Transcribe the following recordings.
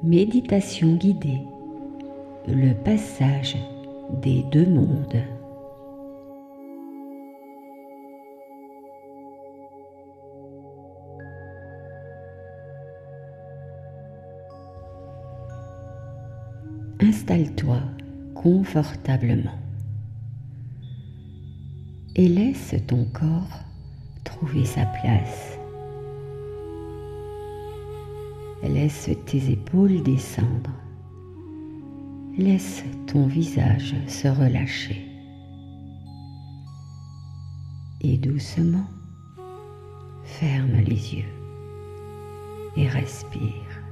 Méditation guidée, le passage des deux mondes. Installe-toi confortablement et laisse ton corps trouver sa place. Laisse tes épaules descendre. Laisse ton visage se relâcher. Et doucement, ferme les yeux et respire.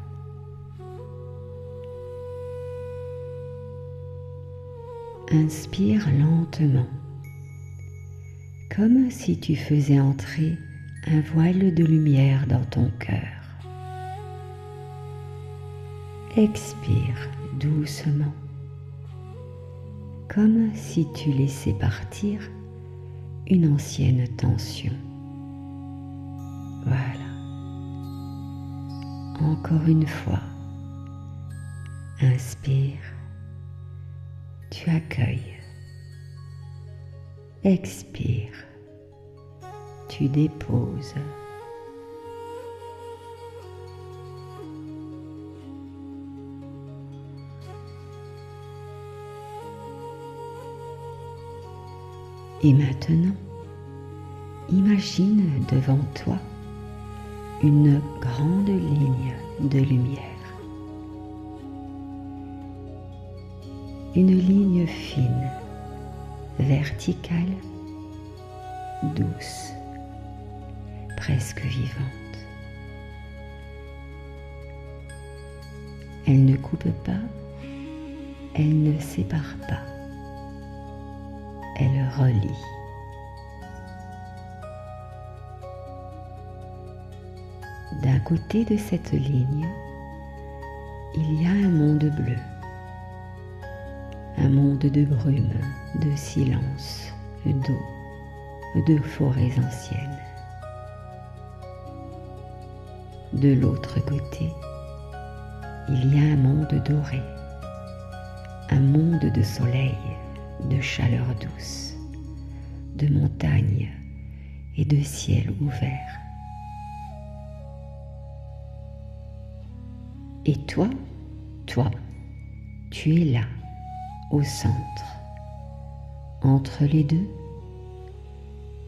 Inspire lentement, comme si tu faisais entrer un voile de lumière dans ton cœur. Expire doucement, comme si tu laissais partir une ancienne tension. Voilà. Encore une fois, inspire, tu accueilles. Expire, tu déposes. Et maintenant, imagine devant toi une grande ligne de lumière. Une ligne fine, verticale, douce, presque vivante. Elle ne coupe pas, elle ne sépare pas. Elle relie. D'un côté de cette ligne, il y a un monde bleu, un monde de brume, de silence, d'eau, de forêts anciennes. De l'autre côté, il y a un monde doré, un monde de soleil, de chaleur douce, de montagnes et de ciel ouvert. Et toi, tu es là, au centre. Entre les deux,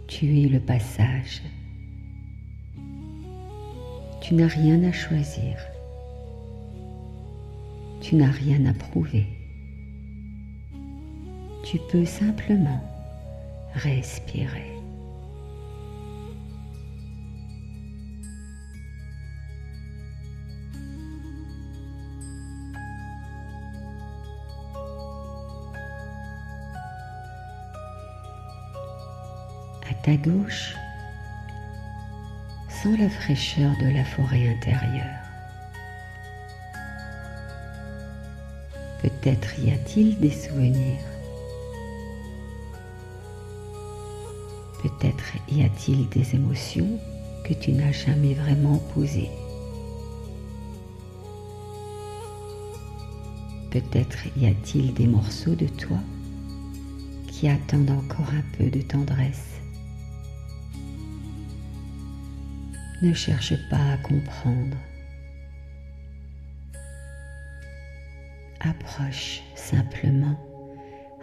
tu es le passage. Tu n'as rien à choisir. Tu n'as rien à prouver. Tu peux simplement respirer. À ta gauche, sens la fraîcheur de la forêt intérieure. Peut-être y a-t-il des souvenirs. Peut-être y a-t-il des émotions que tu n'as jamais vraiment posées. Peut-être y a-t-il des morceaux de toi qui attendent encore un peu de tendresse. Ne cherche pas à comprendre. Approche simplement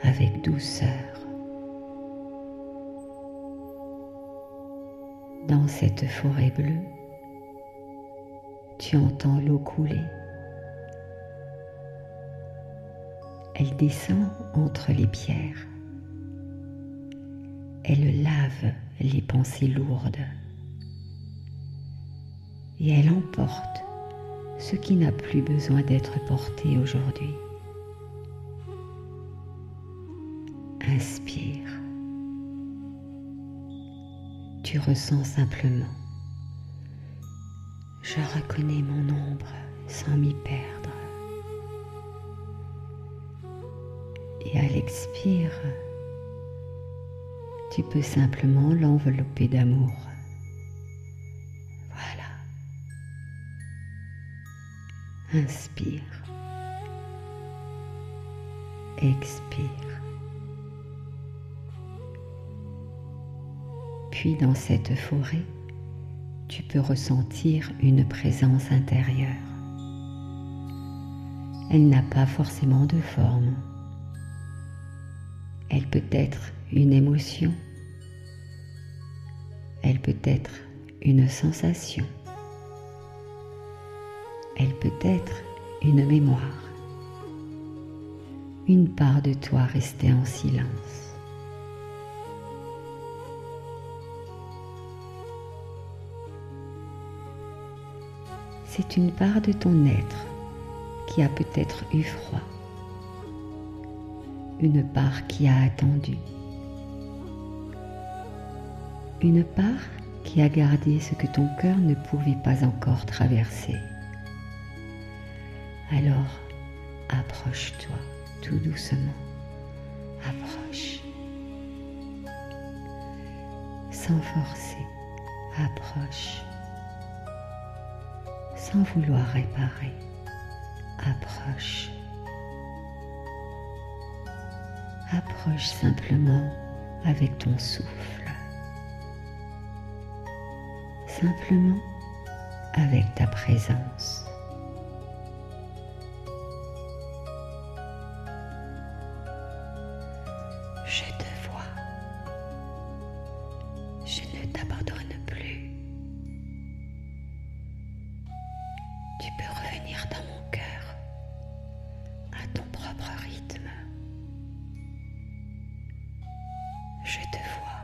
avec douceur. Dans cette forêt bleue, tu entends l'eau couler. Elle descend entre les pierres. Elle lave les pensées lourdes. Et elle emporte ce qui n'a plus besoin d'être porté aujourd'hui. Inspire. Tu ressens simplement. Je reconnais mon ombre sans m'y perdre. Et à l'expire, tu peux simplement l'envelopper d'amour. Voilà. Inspire. Expire. Puis dans cette forêt, tu peux ressentir une présence intérieure. Elle n'a pas forcément de forme. Elle peut être une émotion. Elle peut être une sensation. Elle peut être une mémoire. Une part de toi restée en silence. C'est une part de ton être qui a peut-être eu froid. Une part qui a attendu. Une part qui a gardé ce que ton cœur ne pouvait pas encore traverser. Alors, approche-toi tout doucement. Approche. Sans forcer, approche. Sans vouloir réparer, approche. Approche simplement avec ton souffle. Simplement avec ta présence. Je te vois. Je ne t'abandonne plus. Tu peux revenir dans mon cœur à ton propre rythme. Je te vois.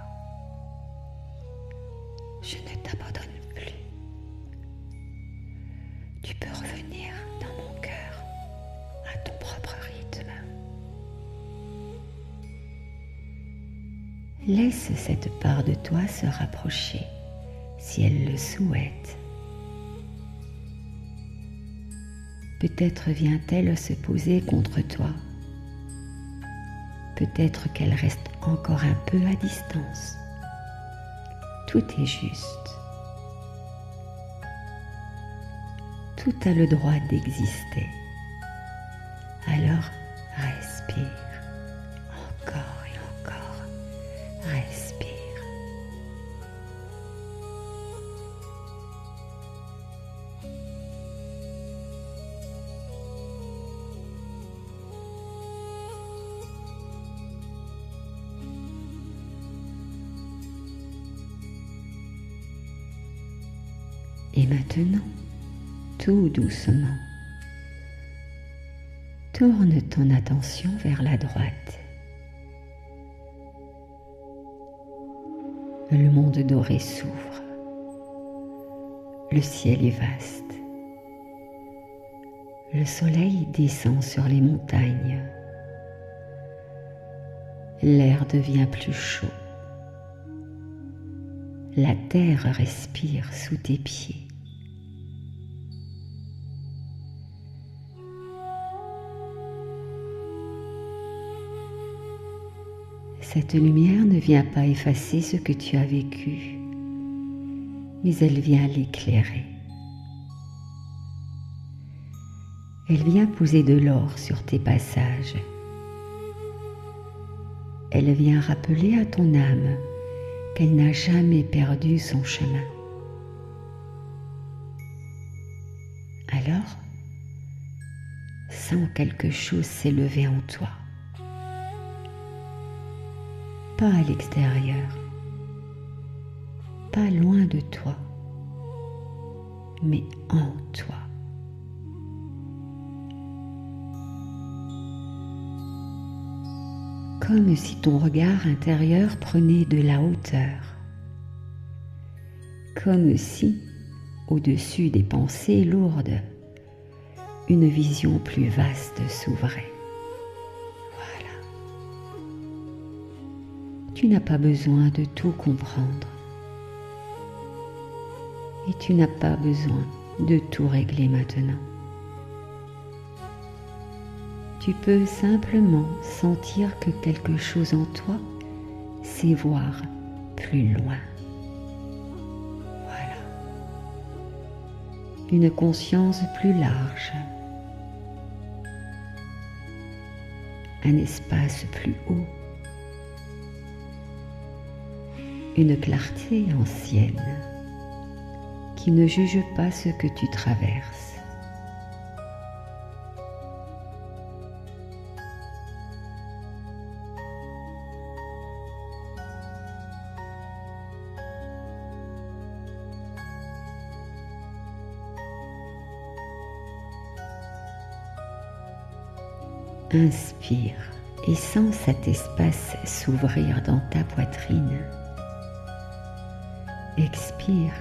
Je ne t'abandonne plus. Tu peux revenir dans mon cœur à ton propre rythme. Laisse cette part de toi se rapprocher si elle le souhaite. Peut-être vient-elle se poser contre toi. Peut-être qu'elle reste encore un peu à distance. Tout est juste. Tout a le droit d'exister. Alors, respire. Encore et encore. Respire. Et maintenant, tout doucement, tourne ton attention vers la droite. Le monde doré s'ouvre. Le ciel est vaste. Le soleil descend sur les montagnes. L'air devient plus chaud. La terre respire sous tes pieds. Cette lumière ne vient pas effacer ce que tu as vécu, mais elle vient l'éclairer. Elle vient poser de l'or sur tes passages. Elle vient rappeler à ton âme qu'elle n'a jamais perdu son chemin. Alors, sens quelque chose s'élever en toi. Pas à l'extérieur, pas loin de toi, mais en toi. Comme si ton regard intérieur prenait de la hauteur. Comme si, au-dessus des pensées lourdes, une vision plus vaste s'ouvrait. Tu n'as pas besoin de tout comprendre et tu n'as pas besoin de tout régler maintenant. Tu peux simplement sentir que quelque chose en toi sait voir plus loin. Voilà. Une conscience plus large, un espace plus haut, une clarté ancienne qui ne juge pas ce que tu traverses. Inspire et sens cet espace s'ouvrir dans ta poitrine. Expire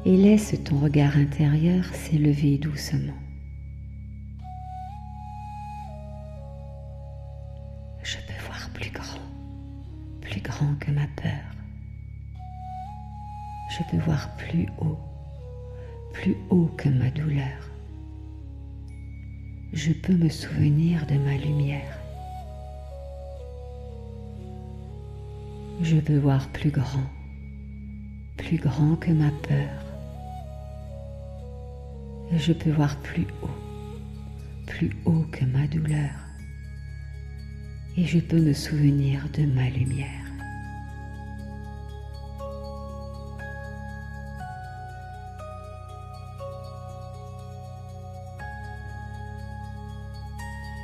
et laisse ton regard intérieur s'élever doucement. Je peux voir plus grand que ma peur. Je peux voir plus haut que ma douleur. Je peux me souvenir de ma lumière. Je peux voir plus grand que ma peur. Je peux voir plus haut que ma douleur. Et je peux me souvenir de ma lumière.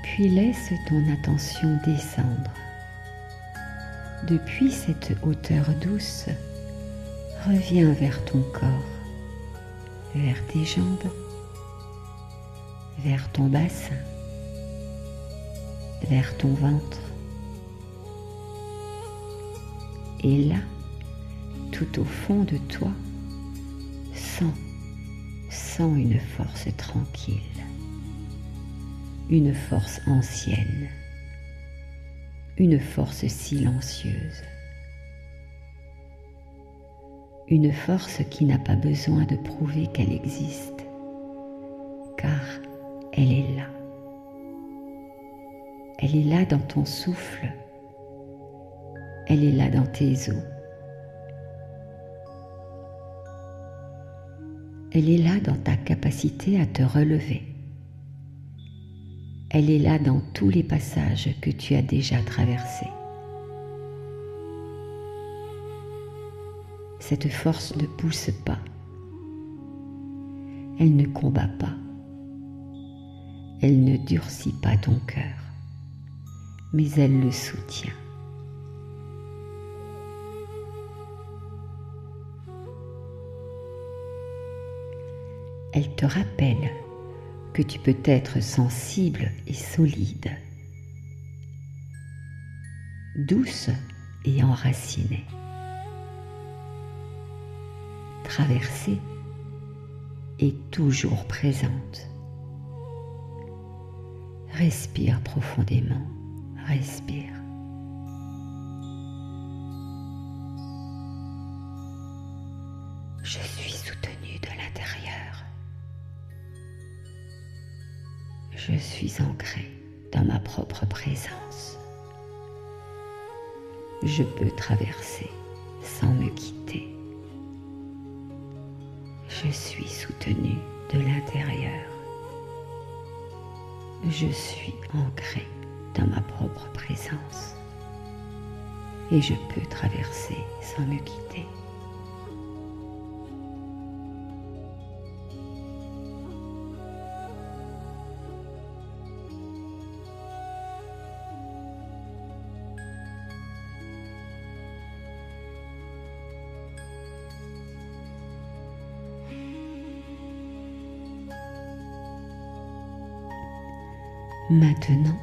Puis laisse ton attention descendre. Depuis cette hauteur douce, reviens vers ton corps, vers tes jambes, vers ton bassin, vers ton ventre. Et là, tout au fond de toi, sens une force tranquille. Une force ancienne, une force silencieuse, une force qui n'a pas besoin de prouver qu'elle existe, car elle est là. Elle est là dans ton souffle, elle est là dans tes os, elle est là dans ta capacité à te relever. Elle est là dans tous les passages que tu as déjà traversés. Cette force ne pousse pas. Elle ne combat pas. Elle ne durcit pas ton cœur, mais elle le soutient. Elle te rappelle que tu peux être sensible et solide, douce et enracinée, traversée et toujours présente. Respire profondément, respire. Je suis soutenue de l'intérieur. Je suis ancrée dans ma propre présence. Je peux traverser sans me quitter. Je suis soutenue de l'intérieur. Je suis ancrée dans ma propre présence. Et je peux traverser sans me quitter. Maintenant,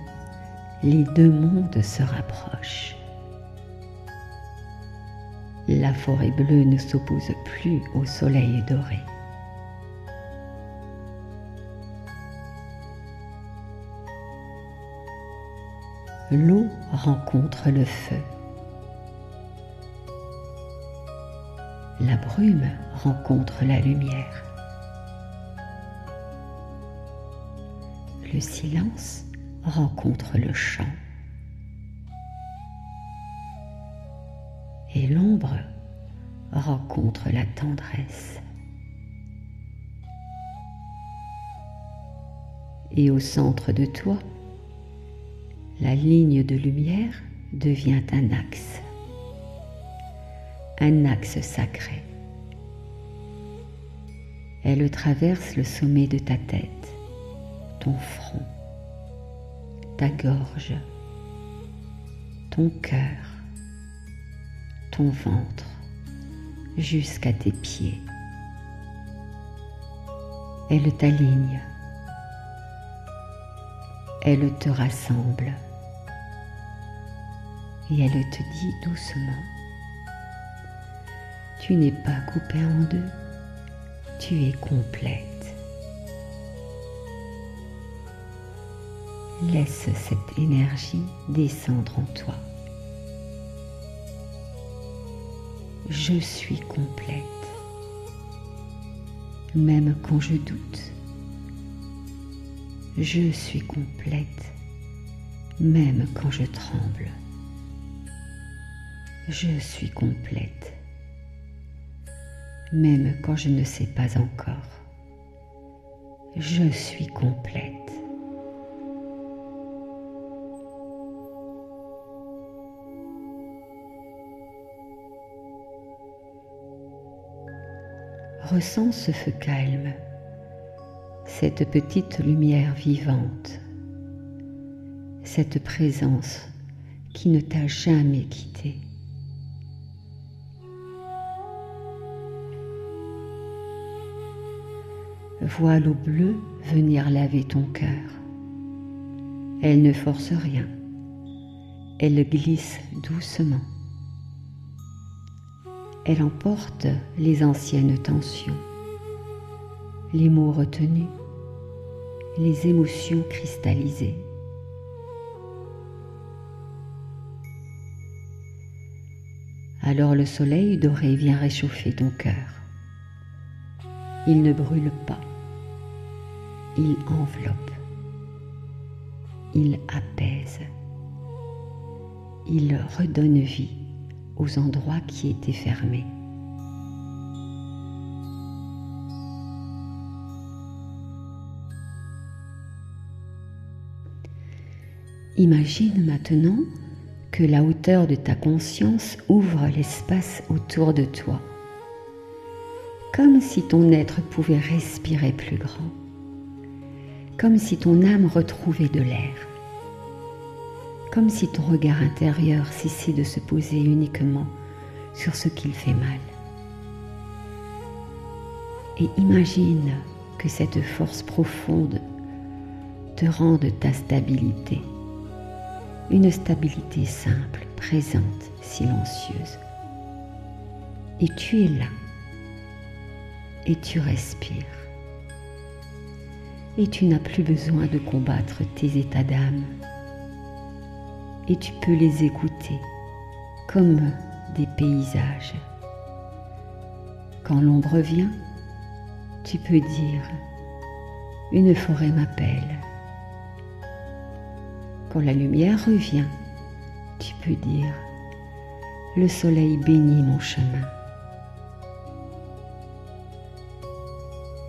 les deux mondes se rapprochent. La forêt bleue ne s'oppose plus au soleil doré. L'eau rencontre le feu. La brume rencontre la lumière. Le silence rencontre le chant. Et l'ombre rencontre la tendresse. Et au centre de toi, La ligne de lumière devient un axe sacré. Elle traverse le sommet de ta tête, ton front, ta gorge, ton cœur, ton ventre, jusqu'à tes pieds. Elle t'aligne, elle te rassemble et elle te dit doucement: tu n'es pas coupé en deux, tu es complète. Laisse cette énergie descendre en toi. Je suis complète, même quand je doute. Je suis complète, même quand je tremble. Je suis complète, même quand je ne sais pas encore. Je suis complète. Ressens ce feu calme, cette petite lumière vivante, cette présence qui ne t'a jamais quitté. Vois l'eau bleue venir laver ton cœur. Elle ne force rien, elle glisse doucement. Elle emporte les anciennes tensions, les mots retenus, les émotions cristallisées. Alors le soleil doré vient réchauffer ton cœur. Il ne brûle pas, il enveloppe, il apaise, il redonne vie aux endroits qui étaient fermés. Imagine maintenant que la hauteur de ta conscience ouvre l'espace autour de toi, comme si ton être pouvait respirer plus grand, comme si ton âme retrouvait de l'air, comme si ton regard intérieur cessait de se poser uniquement sur ce qu'il fait mal. Et imagine que cette force profonde te rende ta stabilité, une stabilité simple, présente, silencieuse. Et tu es là, et tu respires. Et tu n'as plus besoin de combattre tes états d'âme. Et tu peux les écouter comme des paysages. Quand l'ombre vient, tu peux dire « Une forêt m'appelle ». Quand la lumière revient, tu peux dire « Le soleil bénit mon chemin ».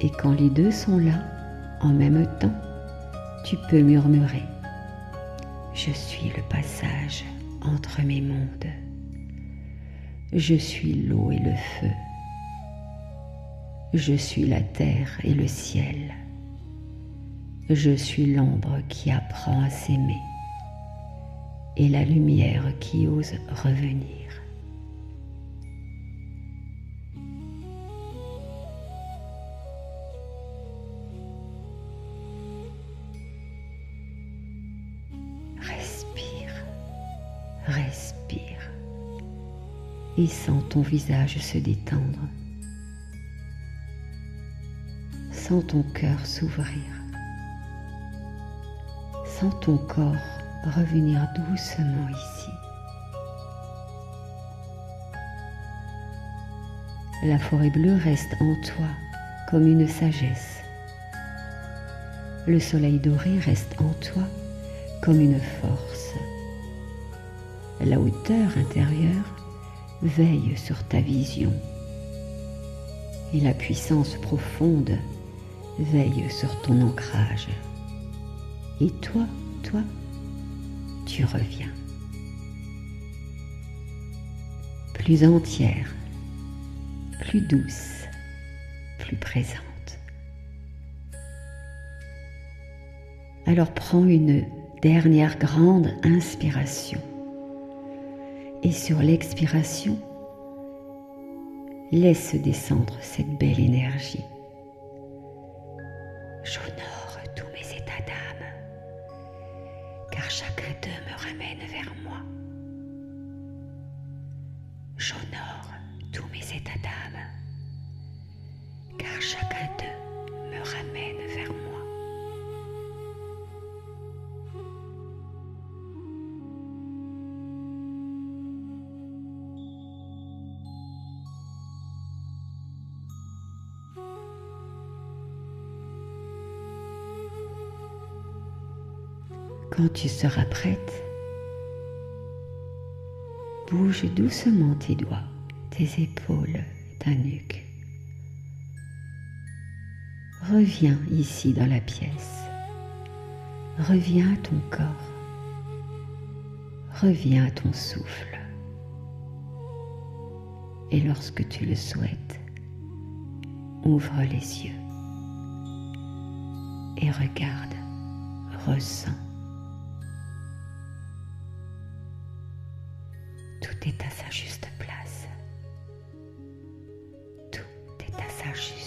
Et quand les deux sont là, en même temps, tu peux murmurer « Je suis le passage entre mes mondes. Je suis l'eau et le feu. Je suis la terre et le ciel. Je suis l'ombre qui apprend à s'aimer et la lumière qui ose revenir. » Respire et sens ton visage se détendre. Sens ton cœur s'ouvrir. Sens ton corps revenir doucement ici. La forêt bleue reste en toi comme une sagesse. Le soleil doré reste en toi comme une force. La hauteur intérieure veille sur ta vision et la puissance profonde veille sur ton ancrage. Et toi, tu reviens. Plus entière, plus douce, plus présente. Alors prends une dernière grande inspiration et sur l'expiration, laisse descendre cette belle énergie. J'honore tous mes états d'âme, car chacun d'eux me ramène vers moi. J'honore tous mes états d'âme, car chacun d'eux me ramène vers moi. Quand tu seras prête, bouge doucement tes doigts, tes épaules, ta nuque. Reviens ici dans la pièce. Reviens à ton corps. Reviens à ton souffle. Et lorsque tu le souhaites, ouvre les yeux et regarde, ressens. Tout est à sa juste place. Tout est à sa juste